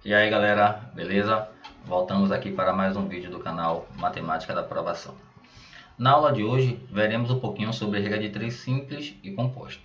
E aí galera, beleza? Voltamos aqui para mais um vídeo do canal Matemática da Aprovação. Na aula de hoje, veremos um pouquinho sobre regra de 3 simples e composta.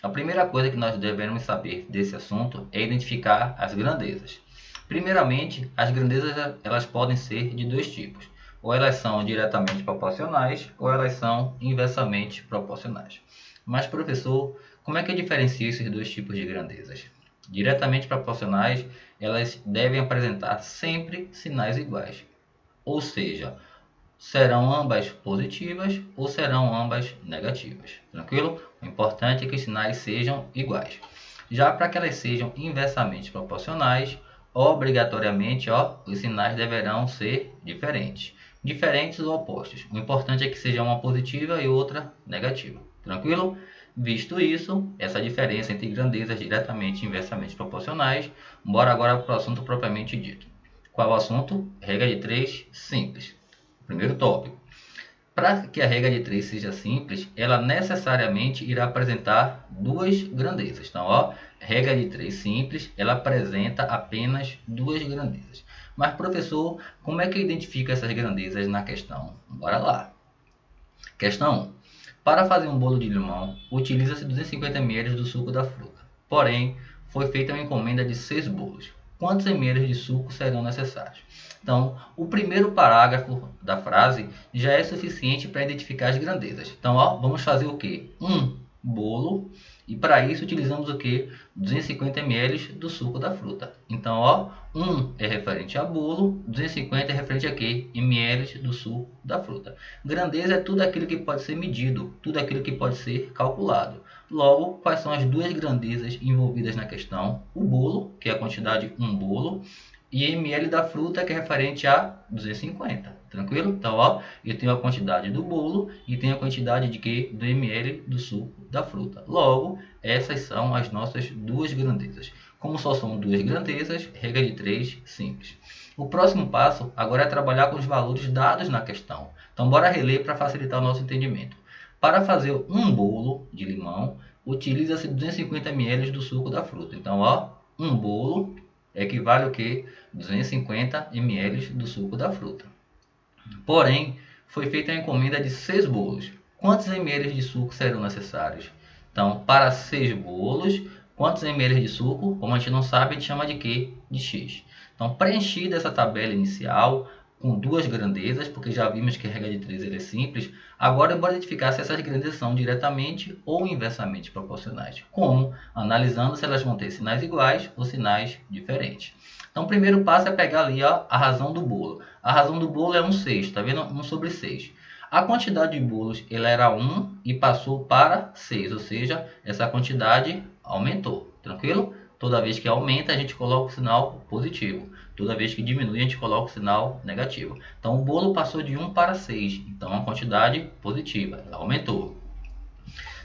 A primeira coisa que nós devemos saber desse assunto é identificar as grandezas. Primeiramente, as grandezas elas podem ser de dois tipos. Ou elas são diretamente proporcionais, ou elas são inversamente proporcionais. Mas professor, como é que eu diferencio esses dois tipos de grandezas? Diretamente proporcionais, elas devem apresentar sempre sinais iguais. Ou seja, serão ambas positivas ou serão ambas negativas. Tranquilo? O importante é que os sinais sejam iguais. Já para que elas sejam inversamente proporcionais, obrigatoriamente, os sinais deverão ser diferentes. Diferentes ou opostos. O importante é que seja uma positiva e outra negativa. Tranquilo? Visto isso, essa diferença entre grandezas diretamente e inversamente proporcionais, bora agora para o assunto propriamente dito. Qual é o assunto? Regra de 3 simples. Primeiro tópico. Para que a regra de 3 seja simples, ela necessariamente irá apresentar duas grandezas. Então, regra de 3 simples, ela apresenta apenas duas grandezas. Mas, professor, como é que identifica essas grandezas na questão? Bora lá. Questão 1. Para fazer um bolo de limão, utiliza-se 250 ml do suco da fruta. Porém, foi feita uma encomenda de 6 bolos. Quantos ml de suco serão necessários? Então, o primeiro parágrafo da frase já é suficiente para identificar as grandezas. Então, vamos fazer o quê? Um bolo, e para isso utilizamos o quê? 250 ml do suco da fruta. Então, 1 é referente a bolo, 250 é referente a quê? Ml do suco da fruta. Grandeza é tudo aquilo que pode ser medido, tudo aquilo que pode ser calculado. Logo, quais são as duas grandezas envolvidas na questão? O bolo, que é a quantidade 1 bolo, e ml da fruta, que é referente a 250. Tranquilo? Então, eu tenho a quantidade do bolo e tenho a quantidade de quê? Do ml do suco da fruta. Logo, essas são as nossas duas grandezas. Como só são duas grandezas, regra de 3 simples. O próximo passo agora é trabalhar com os valores dados na questão. Então, bora reler para facilitar o nosso entendimento. Para fazer um bolo de limão, utiliza-se 250 ml do suco da fruta. Então, um bolo equivale ao que? 250 ml do suco da fruta. Porém, foi feita a encomenda de 6 bolos. Quantos ml de suco serão necessários? Então, para 6 bolos, quantos ml de suco? Como a gente não sabe, a gente chama de quê? De X. Então, preenchida essa tabela inicial, com duas grandezas, porque já vimos que a regra de 3 é simples, agora bora identificar se essas grandezas são diretamente ou inversamente proporcionais. Como? Analisando se elas vão ter sinais iguais ou sinais diferentes. Então, o primeiro passo é pegar ali a razão do bolo. A razão do bolo é 1/6, tá vendo? 1 sobre 6. A quantidade de bolos ela era 1 e passou para 6, ou seja, essa quantidade aumentou, tranquilo? Toda vez que aumenta, a gente coloca o sinal positivo. Toda vez que diminui, a gente coloca o sinal negativo. Então, o bolo passou de 1 para 6, então a quantidade positiva, ela aumentou.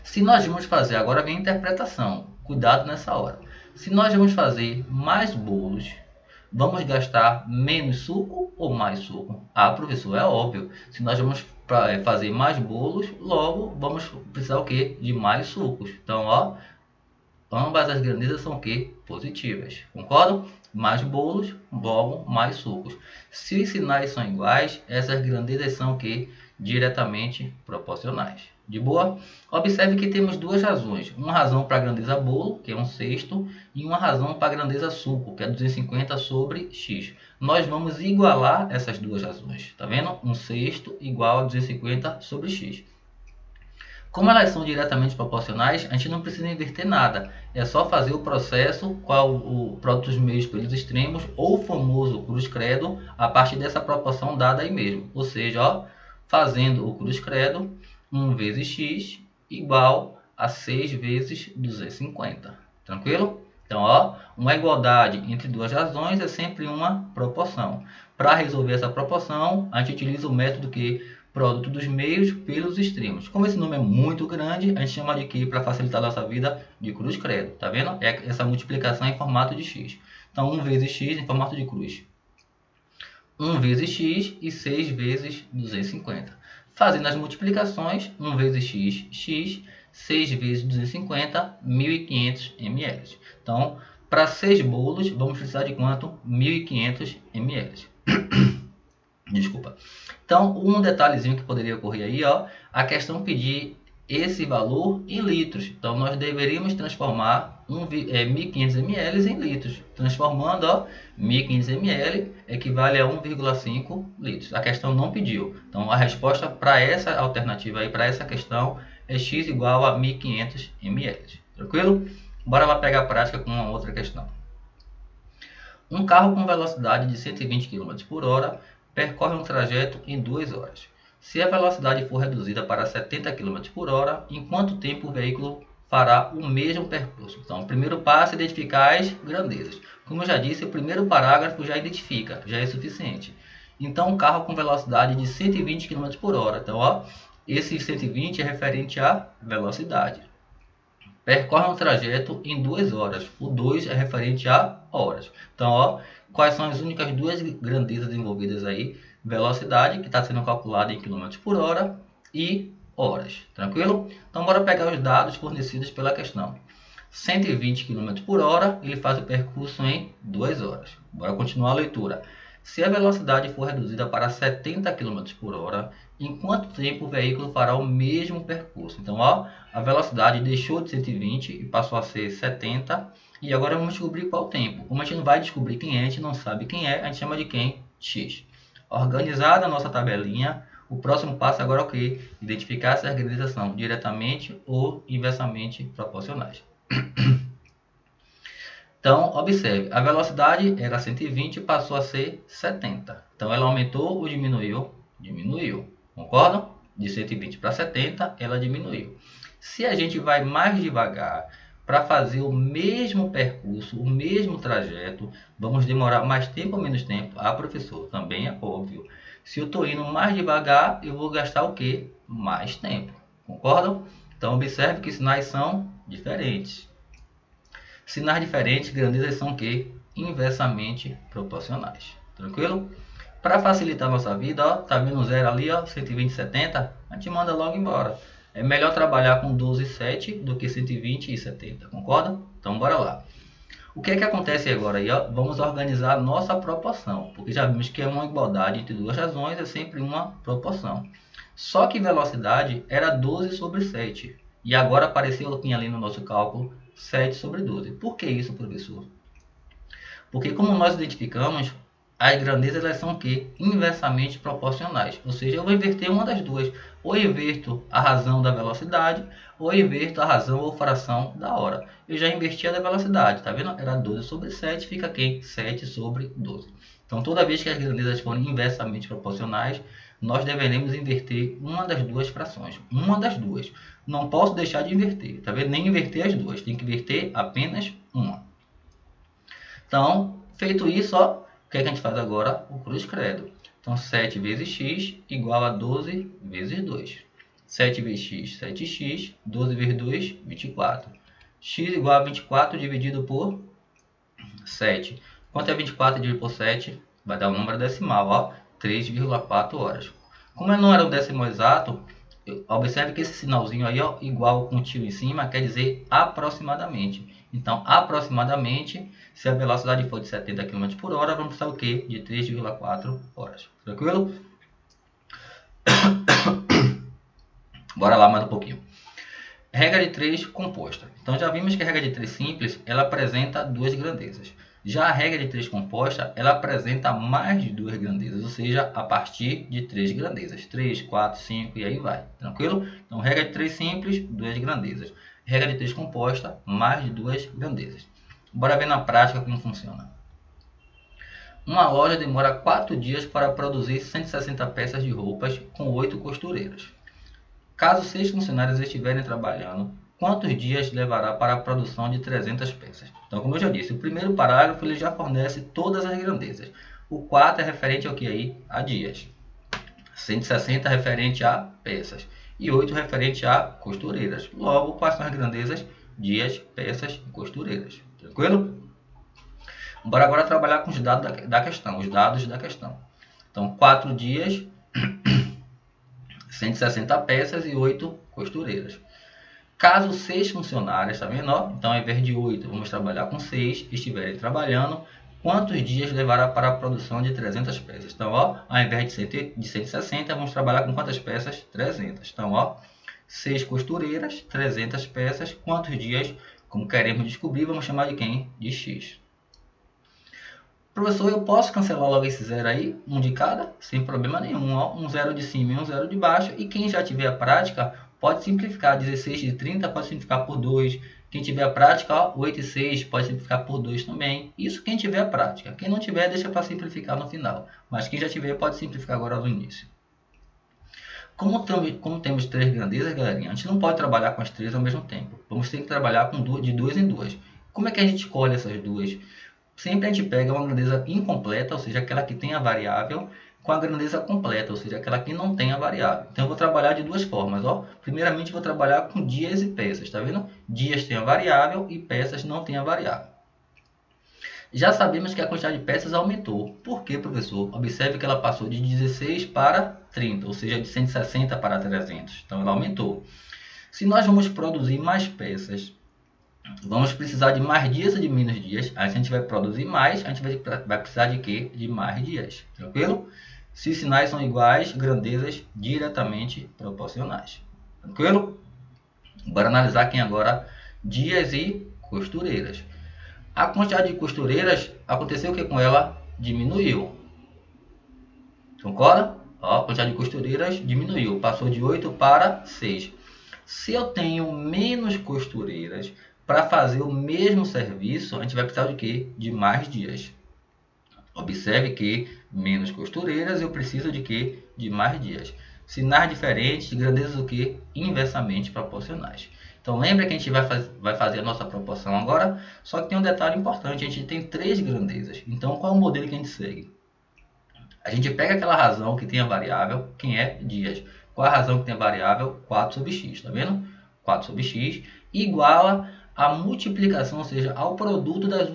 Se nós vamos fazer, agora vem a interpretação, cuidado nessa hora. Se nós vamos fazer mais bolos, vamos gastar menos suco ou mais suco? Professor, é óbvio. Se nós vamos fazer mais bolos, logo vamos precisar o quê? De mais sucos. Então, ambas as grandezas são o quê? Positivas. Concordam? Mais bolos, logo mais sucos. Se os sinais são iguais, essas grandezas são o quê? Diretamente proporcionais. De boa? Observe que temos duas razões. Uma razão para a grandeza bolo, que é 1/6, e uma razão para a grandeza suco, que é 250 sobre x. Nós vamos igualar essas duas razões. Tá vendo? 1/6 igual a 250 sobre x. Como elas são diretamente proporcionais, a gente não precisa inverter nada. É só fazer o processo, qual o produto dos meios pelos extremos, ou o famoso cruz-credo, a partir dessa proporção dada aí mesmo. Ou seja, fazendo o cruz-credo, 1 vezes x igual a 6 vezes 250. Tranquilo? Então, uma igualdade entre duas razões é sempre uma proporção. Para resolver essa proporção, a gente utiliza o método que produto dos meios pelos extremos. Como esse número é muito grande, a gente chama de que, para facilitar a nossa vida, de cruz-credo. Tá vendo? É essa multiplicação em formato de x. Então, 1 vezes x em formato de cruz. 1 vezes x e 6 vezes 250. Fazendo as multiplicações, 1 vezes x, x, 6 vezes 250, 1.500 ml. Então, Para 6 bolos, vamos precisar de quanto? 1.500 ml. Desculpa. Então, um detalhezinho que poderia ocorrer aí, ó, a questão pedir esse valor em litros. Então, nós deveríamos transformar 1.500 ml em litros. Transformando, ó, 1.500 ml equivale a 1,5 litros. A questão não pediu. Então, a resposta para essa alternativa aí, para essa questão, é x igual a 1.500 ml. Tranquilo? Bora lá pegar a prática com uma outra questão. Um carro com velocidade de 120 km por hora percorre um trajeto em 2 horas. Se a velocidade for reduzida para 70 km por hora, em quanto tempo o veículo fará o mesmo percurso? Então, o primeiro passo é identificar as grandezas. Como eu já disse, o primeiro parágrafo já identifica, já é suficiente. Então, um carro com velocidade de 120 km por hora. Então, ó, esse 120 é referente à velocidade. Percorre um trajeto em 2 horas. O 2 é referente a horas. Então, ó, quais são as únicas duas grandezas envolvidas aí? Velocidade, que está sendo calculada em km por hora, e horas. Tranquilo? Então, bora pegar os dados fornecidos pela questão. 120 km por hora, ele faz o percurso em 2 horas. Bora continuar a leitura. Se a velocidade for reduzida para 70 km por hora, em quanto tempo o veículo fará o mesmo percurso? Então, ó, a velocidade deixou de 120 e passou a ser 70. E agora vamos descobrir qual o tempo. Como a gente não vai descobrir quem é, a gente não sabe quem é, a gente chama de quem? X. Organizada a nossa tabelinha, o próximo passo agora é o quê? Identificar se as grandezas são diretamente ou inversamente proporcionais. Então, observe, a velocidade era 120 e passou a ser 70. Então, ela aumentou ou diminuiu? Diminuiu. Concordam? De 120 para 70, ela diminuiu. Se a gente vai mais devagar para fazer o mesmo percurso, o mesmo trajeto, vamos demorar mais tempo ou menos tempo? Ah, professor, também é óbvio. Se eu estou indo mais devagar, eu vou gastar o quê? Mais tempo. Concordam? Então, observe que sinais são diferentes. Sinais diferentes, grandezas são o quê? Inversamente proporcionais. Tranquilo? Para facilitar a nossa vida, ó, tá vendo o zero ali, ó, 120 e 70? A gente manda logo embora. É melhor trabalhar com 12 e 7 do que 120 e 70, concorda? Então, bora lá. O que é que acontece agora aí, ó? Vamos organizar a nossa proporção, porque já vimos que é uma igualdade entre duas razões, é sempre uma proporção. Só que velocidade era 12 sobre 7, e agora apareceu aqui ali no nosso cálculo 7 sobre 12. Por que isso, professor? Porque como nós identificamos, as grandezas elas são o quê? Inversamente proporcionais. Ou seja, eu vou inverter uma das duas. Ou inverto a razão da velocidade, ou inverto a razão ou fração da hora. Eu já inverti a da velocidade, tá vendo? Era 12 sobre 7, fica aqui 7 sobre 12. Então, toda vez que as grandezas forem inversamente proporcionais, nós deveremos inverter uma das duas frações. Uma das duas. Não posso deixar de inverter, tá vendo? Nem inverter as duas, tem que inverter apenas uma. Então, feito isso, ó, o que é que a gente faz agora? O cruz credo. Então, 7 vezes x igual a 12 vezes 2. 7 vezes x, 7x. 12 vezes 2, 24. X igual a 24 dividido por 7. Quanto é 24 dividido por 7? Vai dar um número decimal, ó, 3,4 horas. Como não era um décimo exato, observe que esse sinalzinho aí, ó, igual com o tio em cima, quer dizer aproximadamente. Então, aproximadamente, se a velocidade for de 70 km por hora, vamos precisar o quê? De 3,4 horas. Tranquilo? Bora lá mais um pouquinho. Regra de 3 composta. Então, já vimos que a regra de 3 simples, ela apresenta duas grandezas. Já a regra de 3 composta, ela apresenta mais de duas grandezas, ou seja, a partir de 3 grandezas. 3, 4, 5 e aí vai. Tranquilo? Então, regra de 3 simples, duas grandezas. Regra de 3 composta, mais de duas grandezas. Bora ver na prática como funciona. Uma loja demora 4 dias para produzir 160 peças de roupas com 8 costureiras. Caso 6 funcionários estiverem trabalhando, quantos dias levará para a produção de 300 peças? Então, como eu já disse, o primeiro parágrafo ele já fornece todas as grandezas. O 4 é referente ao que aí? A dias. 160 referente a peças. E 8 referente a costureiras. Logo, quais são as grandezas? Dias, peças e costureiras. Tranquilo? Bora agora trabalhar com os dados da questão. Os dados da questão. Então, 4 dias... 160 peças e 8 costureiras. Caso 6 funcionários, tá vendo? Ó? Então, ao invés de 8, vamos trabalhar com 6, estiverem trabalhando, quantos dias levará para a produção de 300 peças? Então, ó, ao invés de 160, vamos trabalhar com quantas peças? 300. Então, ó, 6 costureiras, 300 peças, quantos dias? Como queremos descobrir, vamos chamar de quem? De X. Professor, eu posso cancelar logo esse zero aí, um de cada, sem problema nenhum, ó, um zero de cima e um zero de baixo, e quem já tiver a prática, pode simplificar, 16 de 30 pode simplificar por 2, quem tiver a prática, ó, 8 e 6 pode simplificar por 2 também, isso quem tiver a prática, quem não tiver deixa para simplificar no final, mas quem já tiver pode simplificar agora no início. Como temos 3 grandezas, galerinha, a gente não pode trabalhar com as 3 ao mesmo tempo, vamos ter que trabalhar de 2 em 2. Como é que a gente escolhe essas duas? Sempre a gente pega uma grandeza incompleta, ou seja, aquela que tem a variável, com a grandeza completa, ou seja, aquela que não tem a variável. Então, eu vou trabalhar de duas formas. Ó. Primeiramente, vou trabalhar com dias e peças. Tá vendo? Dias tem a variável e peças não tem a variável. Já sabemos que a quantidade de peças aumentou. Por quê, professor? Observe que ela passou de 16 para 30, ou seja, de 160 para 300. Então, ela aumentou. Se nós vamos produzir mais peças, vamos precisar de mais dias ou de menos dias. Aí, se a gente vai produzir mais, a gente vai precisar de quê? De mais dias. Tranquilo? Se sinais são iguais, grandezas diretamente proporcionais. Tranquilo? Bora analisar aqui agora dias e costureiras. A quantidade de costureiras, aconteceu o que com ela? Diminuiu. Concorda? Ó, a quantidade de costureiras diminuiu. Passou de 8 para 6. Se eu tenho menos costureiras, para fazer o mesmo serviço, a gente vai precisar de quê? De mais dias. Observe que menos costureiras eu preciso de quê? De mais dias. Sinais diferentes, grandezas o quê? Inversamente proporcionais. Então lembra que a gente vai fazer a nossa proporção agora, só que tem um detalhe importante, a gente tem 3 grandezas. Então qual é o modelo que a gente segue? A gente pega aquela razão que tem a variável, quem é? Dias. Qual a razão que tem a variável? 4 sobre x, tá vendo? 4 sobre x iguala a multiplicação, ou seja, ao produto das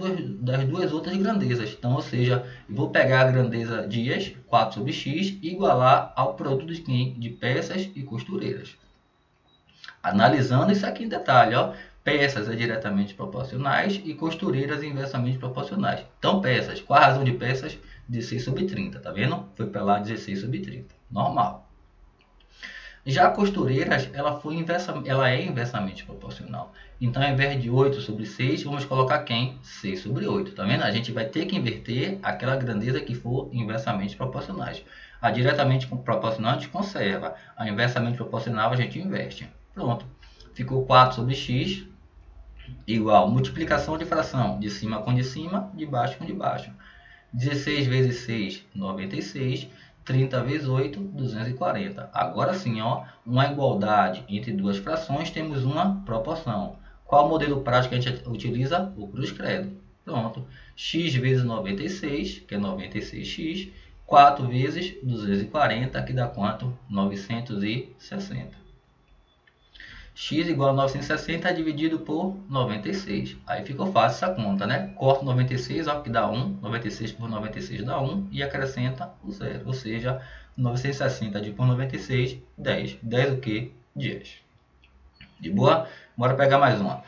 duas outras grandezas. Então, ou seja, eu vou pegar a grandeza dias, 4 sobre x, igualar ao produto de quem? De peças e costureiras. Analisando isso aqui em detalhe, ó, peças é diretamente proporcionais e costureiras inversamente proporcionais. Então, peças, qual a razão de peças? 16 sobre 30, tá vendo? Foi para lá 16 sobre 30, normal. Já costureiras, ela é inversamente proporcional. Então, ao invés de 8 sobre 6, vamos colocar quem? 6 sobre 8. Tá vendo? A gente vai ter que inverter aquela grandeza que for inversamente proporcionais. A diretamente proporcional a gente conserva. A inversamente proporcional a gente inverte. Pronto. Ficou 4 sobre x igual multiplicação de fração. De cima com de cima, de baixo com de baixo. 16 vezes 6, 96. 30 vezes 8, 240. Agora sim, ó, uma igualdade entre duas frações, temos uma proporção. Qual o modelo prático que a gente utiliza? O cruz-credo. Pronto. X vezes 96, que é 96x, 4 vezes 240, que dá quanto? 960. X igual a 960 dividido por 96. Aí ficou fácil essa conta, né? Corta 96, ó, que dá 1. 96 por 96 dá 1 e acrescenta o zero. Ou seja, 960 dividido por 96, 10. 10 o quê? Dias. De boa? Bora pegar mais uma.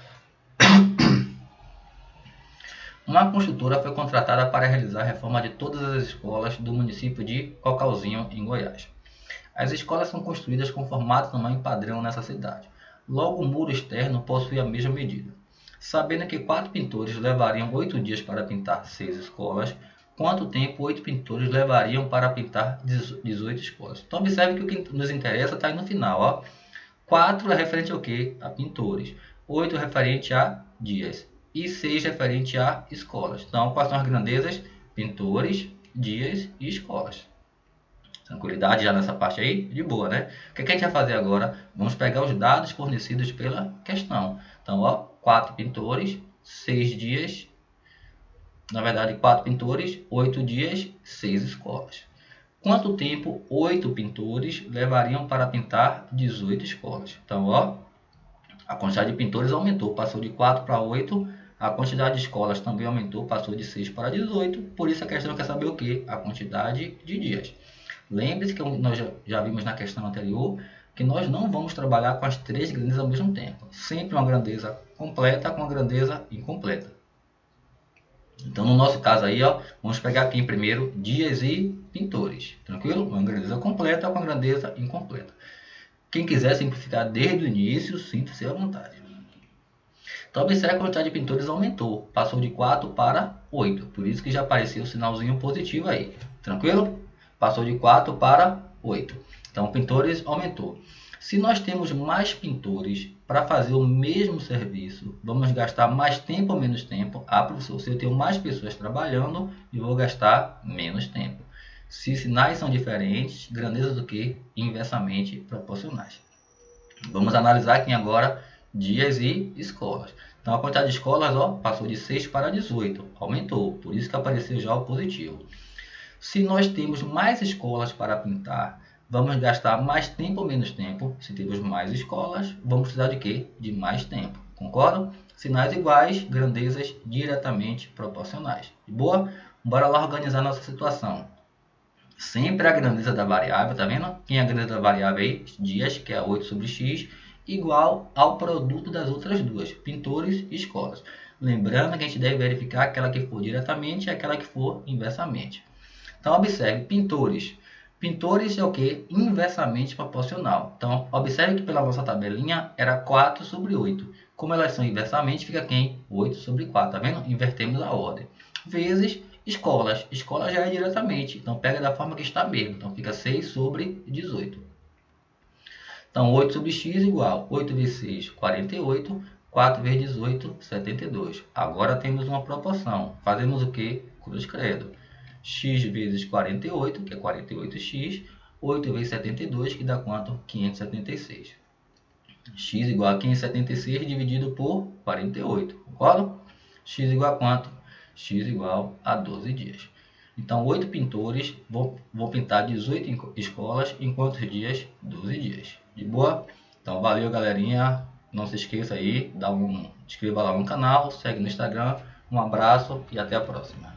Uma construtora foi contratada para realizar a reforma de todas as escolas do município de Cocalzinho, em Goiás. As escolas são construídas com formato e tamanho padrão nessa cidade. Logo, o muro externo possui a mesma medida. Sabendo que 4 pintores levariam 8 dias para pintar 6 escolas, quanto tempo 8 pintores levariam para pintar 18 escolas? Então, observe que o que nos interessa está aí no final. Ó. 4 é referente ao quê? A pintores. 8 é referente a dias. E 6 é referente a escolas. Então, quais são as grandezas? Pintores, dias e escolas. Tranquilidade já nessa parte aí? De boa, né? O que a gente vai fazer agora? Vamos pegar os dados fornecidos pela questão. Então, ó, 4 pintores, 6 dias. Na verdade, 4 pintores, 8 dias, 6 escolas. Quanto tempo 8 pintores levariam para pintar 18 escolas? Então, ó, a quantidade de pintores aumentou, passou de 4 para 8. A quantidade de escolas também aumentou, passou de 6 para 18. Por isso a questão quer saber o quê? A quantidade de dias. Lembre-se que nós já vimos na questão anterior, que nós não vamos trabalhar com as 3 grandezas ao mesmo tempo. Sempre uma grandeza completa com uma grandeza incompleta. Então, no nosso caso aí, ó, vamos pegar aqui em primeiro dias e pintores. Tranquilo? Uma grandeza completa com uma grandeza incompleta. Quem quiser simplificar desde o início, sinta-se à vontade. Então, observe que a quantidade de pintores aumentou. Passou de 4 para 8. Por isso que já apareceu o sinalzinho positivo aí. Tranquilo? Passou de 4 para 8. Então, pintores aumentou. Se nós temos mais pintores para fazer o mesmo serviço, vamos gastar mais tempo ou menos tempo? Ah, professor, se eu tenho mais pessoas trabalhando, eu vou gastar menos tempo. Se sinais são diferentes, grandezas do que inversamente proporcionais. Vamos analisar aqui agora dias e escolas. Então, a quantidade de escolas, ó, passou de 6 para 18, aumentou, por isso que apareceu já o positivo. Se nós temos mais escolas para pintar, vamos gastar mais tempo ou menos tempo? Se temos mais escolas, vamos precisar de quê? De mais tempo. Concordam? Sinais iguais, grandezas diretamente proporcionais. De boa? Bora lá organizar nossa situação. Sempre a grandeza da variável, tá vendo? Quem é a grandeza da variável aí? Dias, que é 8 sobre x, igual ao produto das outras duas, pintores e escolas. Lembrando que a gente deve verificar aquela que for diretamente e aquela que for inversamente. Então, observe, pintores. Pintores é o que? Inversamente proporcional. Então, observe que pela nossa tabelinha era 4 sobre 8. Como elas são inversamente, fica quem? 8 sobre 4, tá vendo? Invertemos a ordem. Vezes escolas. Escola já é diretamente, então pega da forma que está mesmo. Então, fica 6 sobre 18. Então, 8 sobre x igual 8 vezes 6, 48. 4 vezes 18, 72. Agora temos uma proporção. Fazemos o que? Cruz credo. X vezes 48, que é 48x, 8 vezes 72, que dá quanto? 576. X igual a 576 dividido por 48, concorda? X igual a quanto? X igual a 12 dias. Então, 8 pintores vão pintar 18 escolas em quantos dias? 12 dias. De boa? Então, valeu, galerinha. Não se esqueça aí, inscreva lá no canal, segue no Instagram. Um abraço e até a próxima.